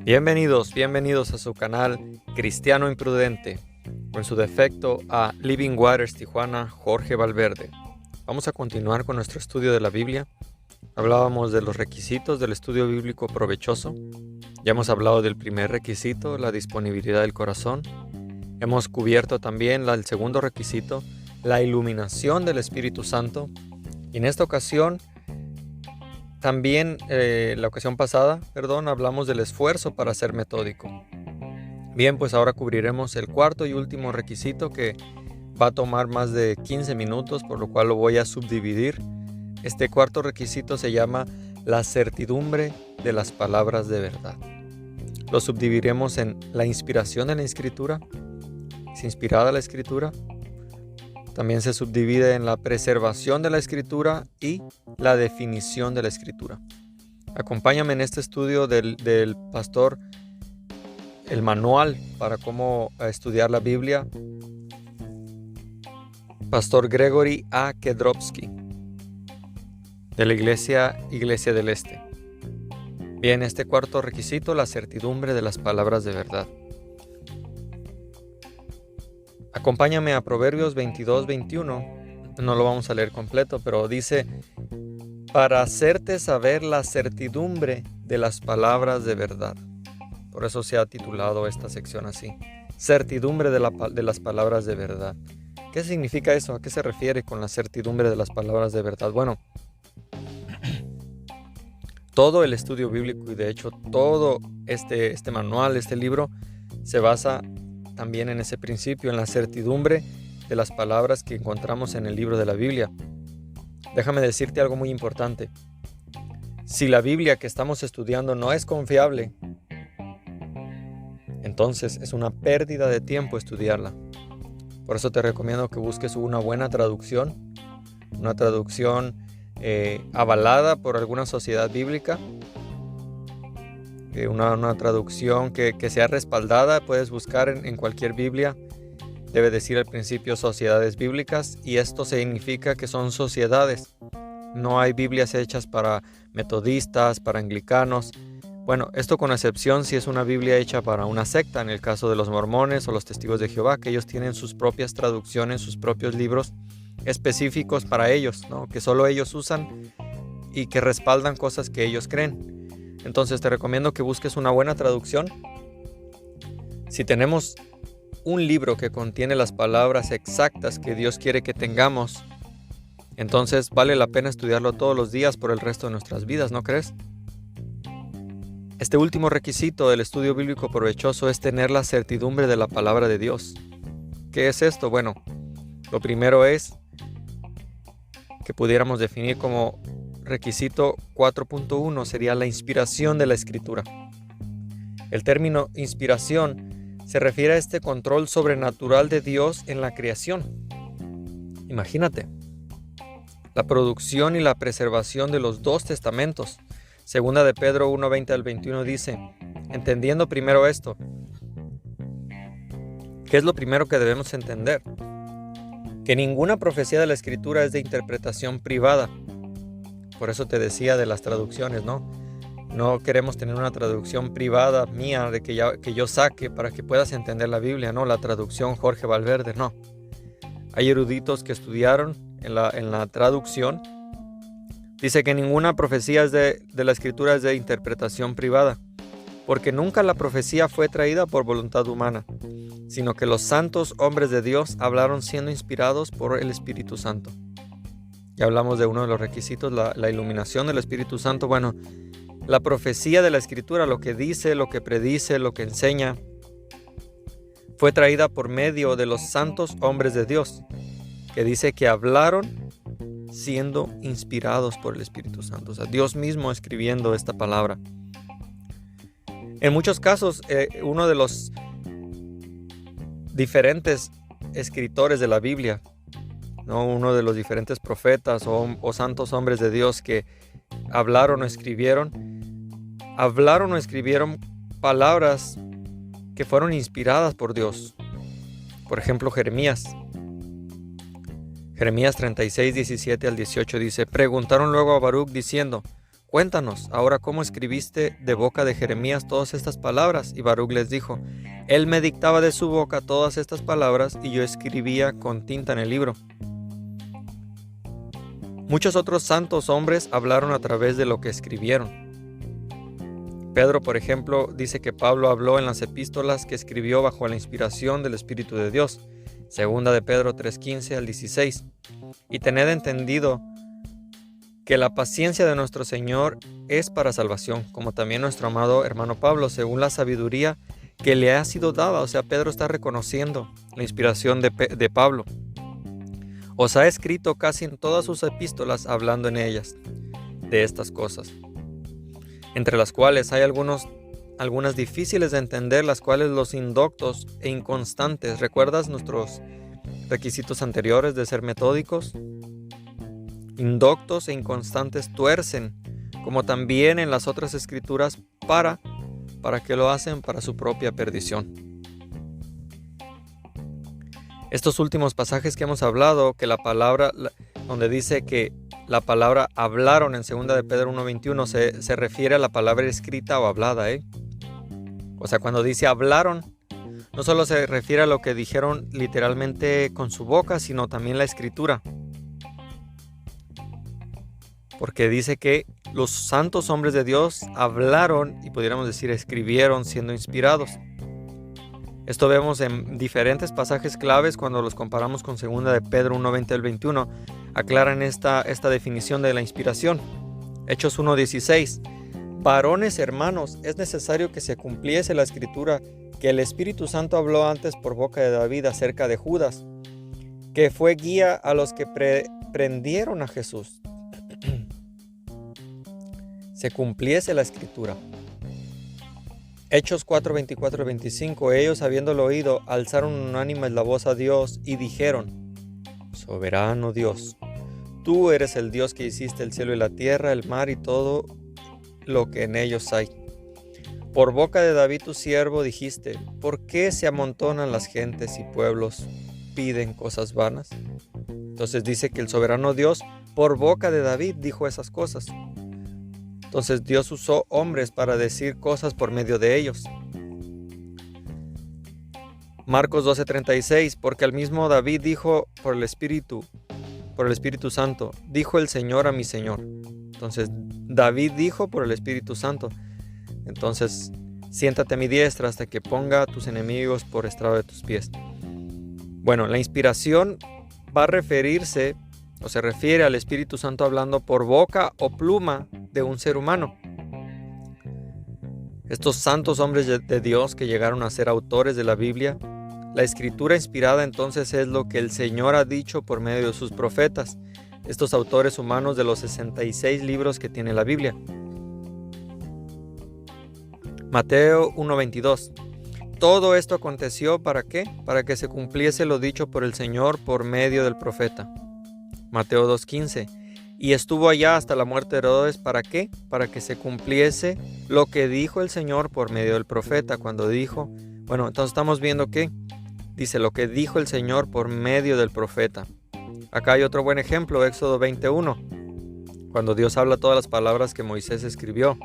Bienvenidos a su canal Cristiano Imprudente, o en su defecto a Living Waters Tijuana, Jorge Valverde. Vamos a continuar con nuestro estudio de la Biblia. Hablábamos de los requisitos del estudio bíblico provechoso. Ya hemos hablado del primer requisito, la disponibilidad del corazón. Hemos cubierto también el segundo requisito, la iluminación del Espíritu Santo. Y en esta ocasión, también la ocasión pasada, hablamos del esfuerzo para ser metódico. Bien, pues ahora cubriremos el cuarto y último requisito, que va a tomar más de 15 minutos, por lo cual lo voy a subdividir. Este cuarto requisito se llama la certidumbre de las palabras de verdad. Lo subdividiremos en la inspiración de la Escritura. ¿Es inspirada la Escritura? También se subdivide en la preservación de la Escritura y la definición de la Escritura. Acompáñame en este estudio del pastor, el manual para cómo estudiar la Biblia, Pastor Gregory A. Kedrowski, de la Iglesia del Este. Bien, este cuarto requisito, la certidumbre de las palabras de verdad. Acompáñame a Proverbios 22-21. No lo vamos a leer completo, pero dice: para hacerte saber la certidumbre de las palabras de verdad. Por eso se ha titulado esta sección así: certidumbre de las palabras de verdad. ¿Qué significa eso? ¿A qué se refiere con la certidumbre de las palabras de verdad? Bueno, todo el estudio bíblico, y de hecho todo este manual, este libro, se basa también en ese principio, en la certidumbre de las palabras que encontramos en el libro de la Biblia. Déjame decirte algo muy importante. Si la Biblia que estamos estudiando no es confiable, entonces es una pérdida de tiempo estudiarla. Por eso te recomiendo que busques una buena traducción, una traducción avalada por alguna sociedad bíblica, una traducción que sea respaldada. Puedes buscar en cualquier Biblia, debe decir al principio sociedades bíblicas, y esto significa que son sociedades. No hay Biblias hechas para metodistas, para anglicanos. Bueno, esto con excepción si es una Biblia hecha para una secta, en el caso de los mormones o los testigos de Jehová, que ellos tienen sus propias traducciones, sus propios libros específicos para ellos, ¿no? Que solo ellos usan y que respaldan cosas que ellos creen. Entonces te recomiendo que busques una buena traducción. Si tenemos un libro que contiene las palabras exactas que Dios quiere que tengamos, entonces vale la pena estudiarlo todos los días por el resto de nuestras vidas, ¿no crees? Este último requisito del estudio bíblico provechoso es tener la certidumbre de la palabra de Dios. ¿Qué es esto? Bueno, lo primero es que pudiéramos definir como requisito 4.1, sería la inspiración de la Escritura. El término inspiración se refiere a este control sobrenatural de Dios en la creación. Imagínate, la producción y la preservación de los dos testamentos. Segunda de Pedro 1:20 al 21 dice: entendiendo primero esto. ¿Qué es lo primero que debemos entender? Que ninguna profecía de la Escritura es de interpretación privada. Por eso te decía de las traducciones, ¿no? No queremos tener una traducción privada mía de que yo saque para que puedas entender la Biblia, ¿no? La traducción Jorge Valverde, no. Hay eruditos que estudiaron en la traducción. Dice que ninguna profecía de la Escritura es de interpretación privada, porque nunca la profecía fue traída por voluntad humana, sino que los santos hombres de Dios hablaron siendo inspirados por el Espíritu Santo. Ya hablamos de uno de los requisitos, la iluminación del Espíritu Santo. Bueno, la profecía de la Escritura, lo que dice, lo que predice, lo que enseña, fue traída por medio de los santos hombres de Dios, que dice que hablaron siendo inspirados por el Espíritu Santo. O sea, Dios mismo escribiendo esta palabra. En muchos casos, uno de los diferentes escritores de la Biblia, ¿no? Uno de los diferentes profetas o santos hombres de Dios que hablaron o escribieron palabras que fueron inspiradas por Dios. Por ejemplo, Jeremías 36, 17 al 18 dice: preguntaron luego a Baruc diciendo: cuéntanos ahora cómo escribiste de boca de Jeremías todas estas palabras. Y Baruc les dijo: él me dictaba de su boca todas estas palabras y yo escribía con tinta en el libro. Muchos otros santos hombres hablaron a través de lo que escribieron. Pedro, por ejemplo, dice que Pablo habló en las epístolas que escribió bajo la inspiración del Espíritu de Dios. Segunda de Pedro 3:15 al 16. Y tened entendido que la paciencia de nuestro Señor es para salvación, como también nuestro amado hermano Pablo, según la sabiduría que le ha sido dada. O sea, Pedro está reconociendo la inspiración de Pablo. Os ha escrito casi en todas sus epístolas, hablando en ellas de estas cosas, entre las cuales hay algunas difíciles de entender, las cuales los indoctos e inconstantes, ¿recuerdas nuestros requisitos anteriores de ser metódicos? Indoctos e inconstantes tuercen, como también en las otras escrituras, ¿para qué lo hacen? Para su propia perdición. Estos últimos pasajes que hemos hablado, que la palabra, donde dice que la palabra hablaron en 2 de Pedro 1:21, se refiere a la palabra escrita o hablada, O sea, cuando dice hablaron, no solo se refiere a lo que dijeron literalmente con su boca, sino también la escritura. Porque dice que los santos hombres de Dios hablaron, y pudiéramos decir escribieron, siendo inspirados. Esto vemos en diferentes pasajes claves cuando los comparamos con 2 de Pedro 1:20 al 21. Aclaran esta definición de la inspiración. Hechos 1:16. Varones hermanos, es necesario que se cumpliese la escritura que el Espíritu Santo habló antes por boca de David acerca de Judas, que fue guía a los que prendieron a Jesús. Se cumpliese la escritura. Hechos 4:24-25. Ellos, habiéndolo oído, alzaron unánimes la voz a Dios y dijeron: soberano Dios, tú eres el Dios que hiciste el cielo y la tierra, el mar y todo lo que en ellos hay. Por boca de David tu siervo dijiste: ¿por qué se amontonan las gentes y pueblos piden cosas vanas? Entonces dice que el soberano Dios, por boca de David, dijo esas cosas. Entonces Dios usó hombres para decir cosas por medio de ellos. Marcos 12:36. Porque al mismo David dijo por el Espíritu Santo: dijo el Señor a mi Señor. Entonces David dijo por el Espíritu Santo: entonces siéntate a mi diestra hasta que ponga a tus enemigos por estrado de tus pies. Bueno, la inspiración va a referirse o se refiere al Espíritu Santo hablando por boca o pluma de un ser humano. Estos santos hombres de Dios que llegaron a ser autores de la Biblia, la escritura inspirada entonces es lo que el Señor ha dicho por medio de sus profetas, estos autores humanos de los 66 libros que tiene la Biblia. Mateo 1:22. Todo esto aconteció ¿para qué? Para que se cumpliese lo dicho por el Señor por medio del profeta. Mateo 2:15. Y estuvo allá hasta la muerte de Herodes, ¿para qué? Para que se cumpliese lo que dijo el Señor por medio del profeta, cuando dijo, bueno, entonces estamos viendo que dice lo que dijo el Señor por medio del profeta. Acá hay otro buen ejemplo, Éxodo 21, cuando Dios habla todas las palabras que Moisés escribió.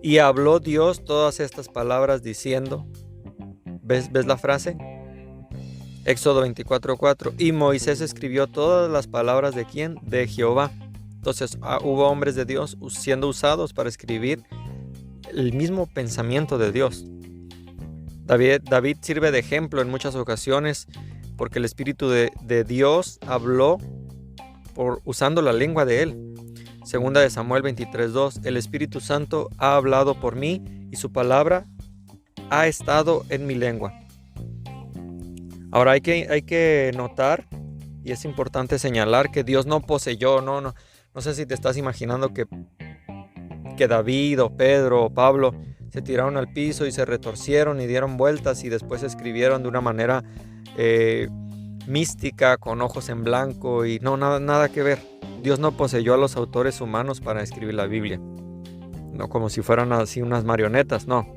Y habló Dios todas estas palabras diciendo, ¿ves la frase? Éxodo 24:4. Y Moisés escribió todas las palabras ¿de quién? De Jehová. Entonces hubo hombres de Dios siendo usados para escribir el mismo pensamiento de Dios. David sirve de ejemplo en muchas ocasiones porque el Espíritu de Dios habló usando la lengua de él. Segunda de Samuel 23:2. El Espíritu Santo ha hablado por mí y su palabra ha estado en mi lengua. Ahora hay que notar, y es importante señalar, que Dios no poseyó, no sé si te estás imaginando que David o Pedro o Pablo se tiraron al piso y se retorcieron y dieron vueltas y después escribieron de una manera mística, con ojos en blanco, y no, nada que ver. Dios no poseyó a los autores humanos para escribir la Biblia, no como si fueran así unas marionetas, no.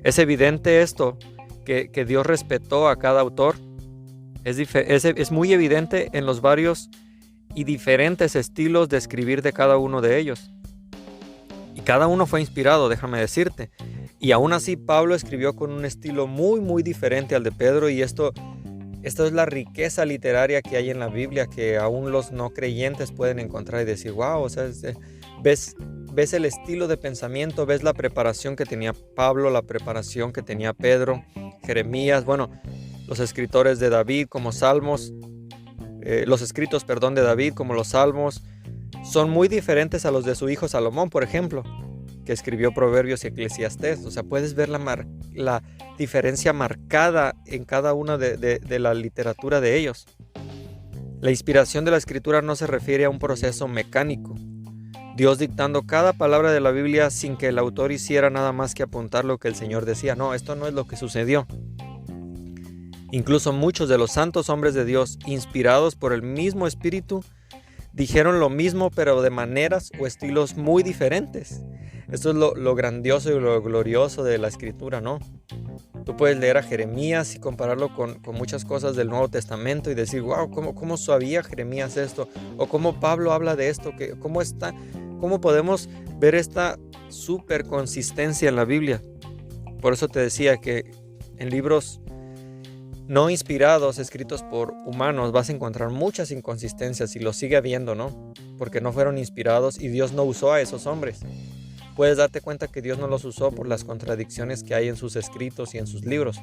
Es evidente esto, que Dios respetó a cada autor. Es muy evidente en los varios y diferentes estilos de escribir de cada uno de ellos. Y cada uno fue inspirado, déjame decirte. Y aún así Pablo escribió con un estilo muy, muy diferente al de Pedro. Y esto es la riqueza literaria que hay en la Biblia, que aún los no creyentes pueden encontrar y decir, wow, o sea, ves el estilo de pensamiento, ves la preparación que tenía Pablo, la preparación que tenía Pedro, Jeremías, bueno, los escritores de David como Salmos, los escritos, de David como los Salmos, son muy diferentes a los de su hijo Salomón, por ejemplo, que escribió Proverbios y Eclesiastés. O sea, puedes ver la diferencia marcada en cada una de la literatura de ellos. La inspiración de la escritura no se refiere a un proceso mecánico, Dios dictando cada palabra de la Biblia sin que el autor hiciera nada más que apuntar lo que el Señor decía. No, esto no es lo que sucedió. Incluso muchos de los santos hombres de Dios, inspirados por el mismo Espíritu, dijeron lo mismo, pero de maneras o estilos muy diferentes. Esto es lo grandioso y lo glorioso de la Escritura, ¿no? Tú puedes leer a Jeremías y compararlo con muchas cosas del Nuevo Testamento y decir, wow, ¿cómo sabía Jeremías esto? O cómo Pablo habla de esto, ¿cómo podemos ver esta súper consistencia en la Biblia? Por eso te decía que en libros no inspirados, escritos por humanos, vas a encontrar muchas inconsistencias y lo sigue habiendo, ¿no? Porque no fueron inspirados y Dios no usó a esos hombres. Puedes darte cuenta que Dios no los usó por las contradicciones que hay en sus escritos y en sus libros.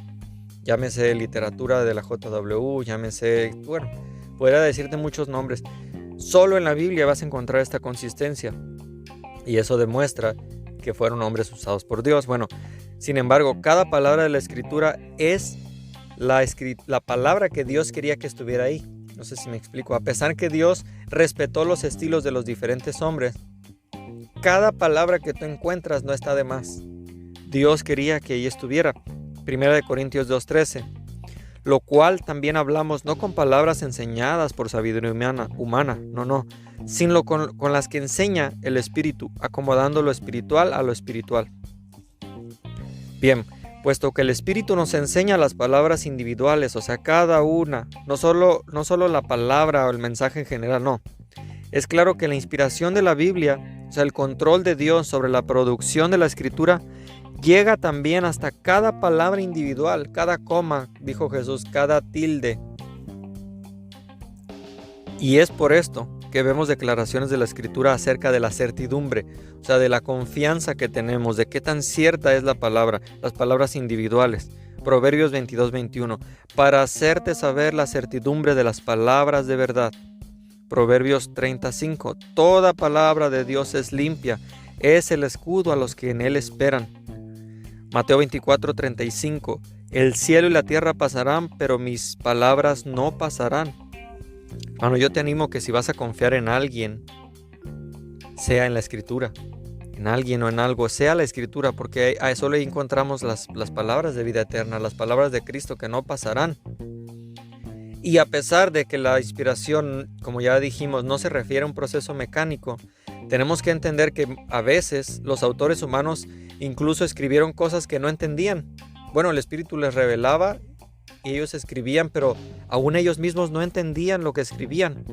Llámese literatura de la JW, llámese, bueno, podría decirte muchos nombres. Solo en la Biblia vas a encontrar esta consistencia. Y eso demuestra que fueron hombres usados por Dios. Bueno, sin embargo, cada palabra de la Escritura es la palabra que Dios quería que estuviera ahí. No sé si me explico. A pesar que Dios respetó los estilos de los diferentes hombres, cada palabra que tú encuentras no está de más. Dios quería que ahí estuviera. 1 Corintios 2:13. Lo cual también hablamos no con palabras enseñadas por sabiduría humana, no, sino con las que enseña el Espíritu, acomodando lo espiritual a lo espiritual. Bien, puesto que el Espíritu nos enseña las palabras individuales, o sea, cada una, no solo la palabra o el mensaje en general, no. Es claro que la inspiración de la Biblia, o sea, el control de Dios sobre la producción de la Escritura, llega también hasta cada palabra individual, cada coma, dijo Jesús, cada tilde. Y es por esto que vemos declaraciones de la Escritura acerca de la certidumbre, o sea, de la confianza que tenemos, de qué tan cierta es la palabra, las palabras individuales. Proverbios 22:21, para hacerte saber la certidumbre de las palabras de verdad. Proverbios 35, toda palabra de Dios es limpia, es el escudo a los que en él esperan. Mateo 24:35, el cielo y la tierra pasarán, pero mis palabras no pasarán. Bueno, yo te animo que si vas a confiar en alguien, sea en la Escritura, en alguien o en algo, sea la Escritura, porque a eso le encontramos las palabras de vida eterna, las palabras de Cristo que no pasarán. Y a pesar de que la inspiración, como ya dijimos, no se refiere a un proceso mecánico, tenemos que entender que a veces los autores humanos incluso escribieron cosas que no entendían. Bueno, el Espíritu les revelaba y ellos escribían, pero aún ellos mismos no entendían lo que escribían.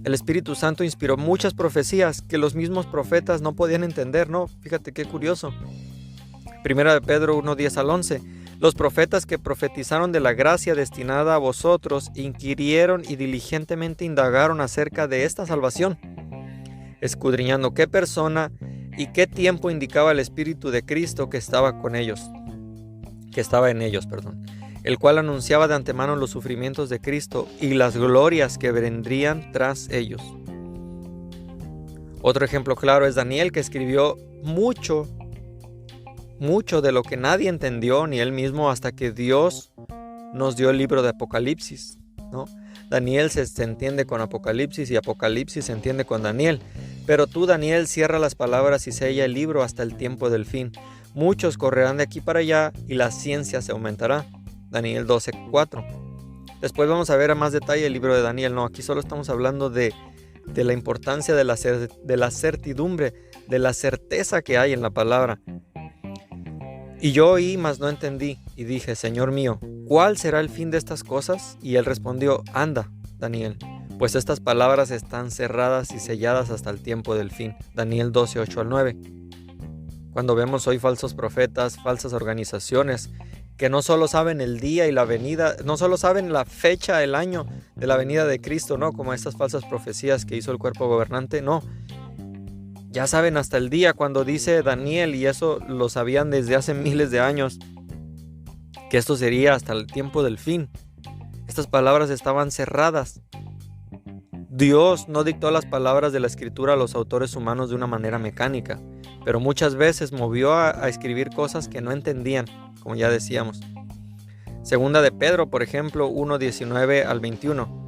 El Espíritu Santo inspiró muchas profecías que los mismos profetas no podían entender, ¿no? Fíjate qué curioso. 1 Pedro 1:10-11. Los profetas que profetizaron de la gracia destinada a vosotros inquirieron y diligentemente indagaron acerca de esta salvación, escudriñando qué persona y qué tiempo indicaba el Espíritu de Cristo que estaba en ellos, el cual anunciaba de antemano los sufrimientos de Cristo y las glorias que vendrían tras ellos. Otro ejemplo claro es Daniel, que escribió mucho de lo que nadie entendió, ni él mismo, hasta que Dios nos dio el libro de Apocalipsis, ¿no? Daniel se entiende con Apocalipsis y Apocalipsis se entiende con Daniel. Pero tú, Daniel, cierra las palabras y sella el libro hasta el tiempo del fin. Muchos correrán de aquí para allá y la ciencia se aumentará. Daniel 12:4. Después vamos a ver a más detalle el libro de Daniel. No, aquí solo estamos hablando de la importancia de la certidumbre, de la certeza que hay en la palabra. Y yo oí, mas no entendí, y dije, Señor mío, ¿cuál será el fin de estas cosas? Y él respondió, anda, Daniel, pues estas palabras están cerradas y selladas hasta el tiempo del fin. Daniel 12, 8 al 9. Cuando vemos hoy falsos profetas, falsas organizaciones, que no solo saben el día y la venida, no solo saben la fecha, el año de la venida de Cristo, no, como estas falsas profecías que hizo el cuerpo gobernante, no. Ya saben hasta el día cuando dice Daniel, y eso lo sabían desde hace miles de años, que esto sería hasta el tiempo del fin. Estas palabras estaban cerradas. Dios no dictó las palabras de la Escritura a los autores humanos de una manera mecánica, pero muchas veces movió a escribir cosas que no entendían, como ya decíamos. Segunda de Pedro, por ejemplo, 1:19 al 21.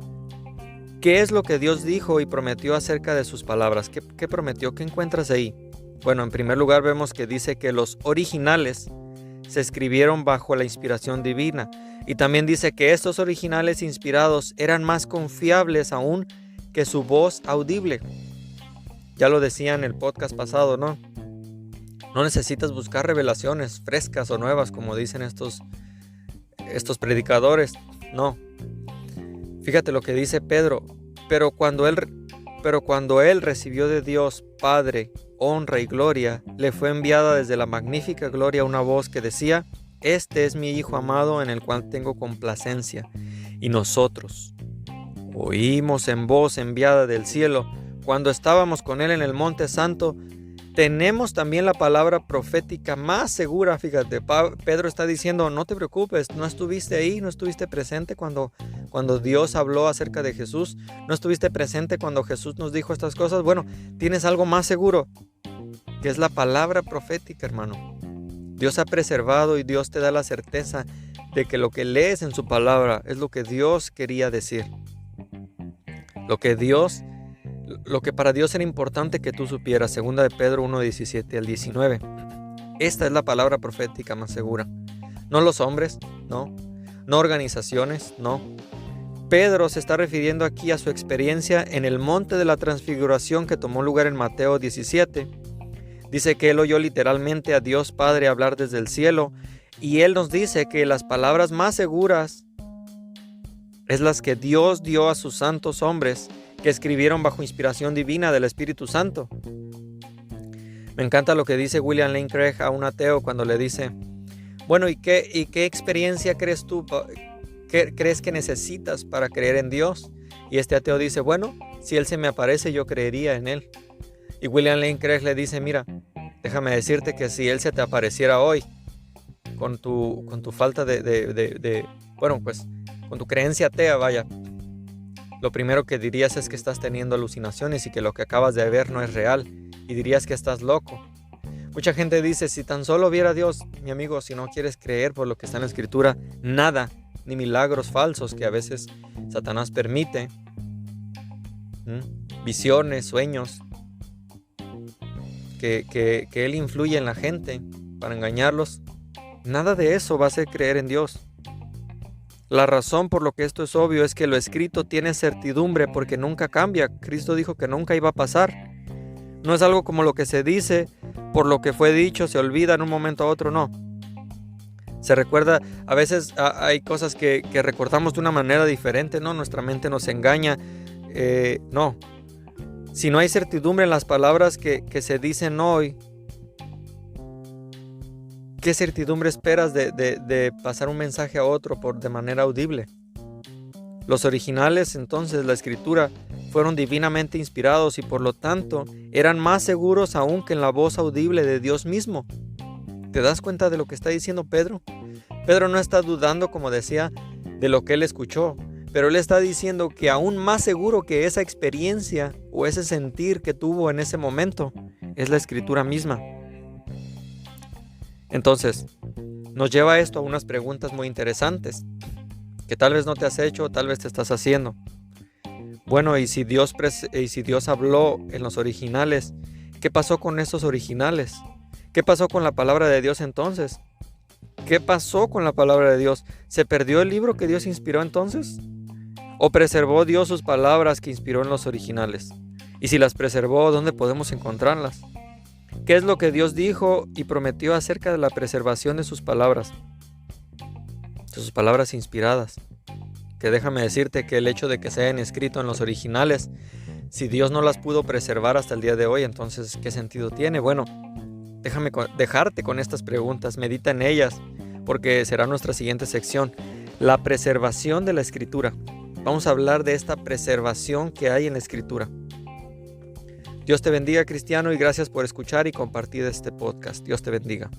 ¿Qué es lo que Dios dijo y prometió acerca de sus palabras? ¿Qué prometió? ¿Qué encuentras ahí? Bueno, en primer lugar vemos que dice que los originales se escribieron bajo la inspiración divina. Y también dice que estos originales inspirados eran más confiables aún que su voz audible. Ya lo decía en el podcast pasado, ¿no? No necesitas buscar revelaciones frescas o nuevas, como dicen estos predicadores. No. Fíjate lo que dice Pedro. Pero cuando él recibió de Dios Padre honra y gloria, le fue enviada desde la magnífica gloria una voz que decía: este es mi Hijo amado en el cual tengo complacencia. Y nosotros oímos en voz enviada del cielo, cuando estábamos con él en el monte santo. Tenemos también la palabra profética más segura. Fíjate, Pedro está diciendo: no te preocupes, no estuviste ahí, no estuviste presente cuando Dios habló acerca de Jesús, no estuviste presente cuando Jesús nos dijo estas cosas. Bueno, tienes algo más seguro, que es la palabra profética, hermano. Dios ha preservado y Dios te da la certeza de que lo que lees en su palabra es lo que Dios quería decir. Lo que para Dios era importante que tú supieras. Segunda de Pedro 1:17 al 19. Esta es la palabra profética más segura. No los hombres, no organizaciones, no. Pedro se está refiriendo aquí a su experiencia en el monte de la transfiguración que tomó lugar en Mateo 17. Dice que él oyó literalmente a Dios Padre hablar desde el cielo, y él nos dice que las palabras más seguras es las que Dios dio a sus santos hombres que escribieron bajo inspiración divina del Espíritu Santo. Me encanta lo que dice William Lane Craig a un ateo cuando le dice: bueno, ¿y qué experiencia crees tú? ¿Crees que necesitas para creer en Dios? Y este ateo dice: bueno, si Él se me aparece, yo creería en Él. Y William Lane Craig le dice: mira, déjame decirte que si Él se te apareciera hoy, con tu falta con tu creencia atea, vaya, lo primero que dirías es que estás teniendo alucinaciones y que lo que acabas de ver no es real, y dirías que estás loco. Mucha gente dice: si tan solo viera a Dios. Mi amigo, si no quieres creer por lo que está en la Escritura, nada, ni milagros falsos que a veces Satanás permite, visiones, sueños, que él influye en la gente para engañarlos, nada de eso va a hacer creer en Dios. La razón por lo que esto es obvio es que lo escrito tiene certidumbre porque nunca cambia. Cristo dijo que nunca iba a pasar. No es algo como lo que se dice, por lo que fue dicho, se olvida en un momento a otro, no. Se recuerda, a veces hay cosas que recordamos de una manera diferente, ¿no? Nuestra mente nos engaña. No. Si no hay certidumbre en las palabras que se dicen hoy, ¿qué certidumbre esperas de pasar un mensaje a otro de manera audible? Los originales, entonces, la Escritura, fueron divinamente inspirados y por lo tanto eran más seguros aún que en la voz audible de Dios mismo. ¿Te das cuenta de lo que está diciendo Pedro? Pedro no está dudando, como decía, de lo que él escuchó, pero él está diciendo que aún más seguro que esa experiencia o ese sentir que tuvo en ese momento es la Escritura misma. Entonces, nos lleva esto a unas preguntas muy interesantes que tal vez no te has hecho o tal vez te estás haciendo. Bueno, y si Dios habló en los originales, ¿qué pasó con esos originales? ¿Qué pasó con la palabra de Dios entonces? ¿Qué pasó con la palabra de Dios? ¿Se perdió el libro que Dios inspiró entonces? ¿O preservó Dios sus palabras que inspiró en los originales? Y si las preservó, ¿dónde podemos encontrarlas? ¿Qué es lo que Dios dijo y prometió acerca de la preservación de sus palabras inspiradas? que déjame decirte que el hecho de que se hayan escrito en los originales, si Dios no las pudo preservar hasta el día de hoy, entonces ¿qué sentido tiene? Bueno, déjame dejarte con estas preguntas, medita en ellas, porque será nuestra siguiente sección, la preservación de la Escritura. Vamos a hablar de esta preservación que hay en la Escritura. Dios te bendiga, cristiano, y gracias por escuchar y compartir este podcast. Dios te bendiga.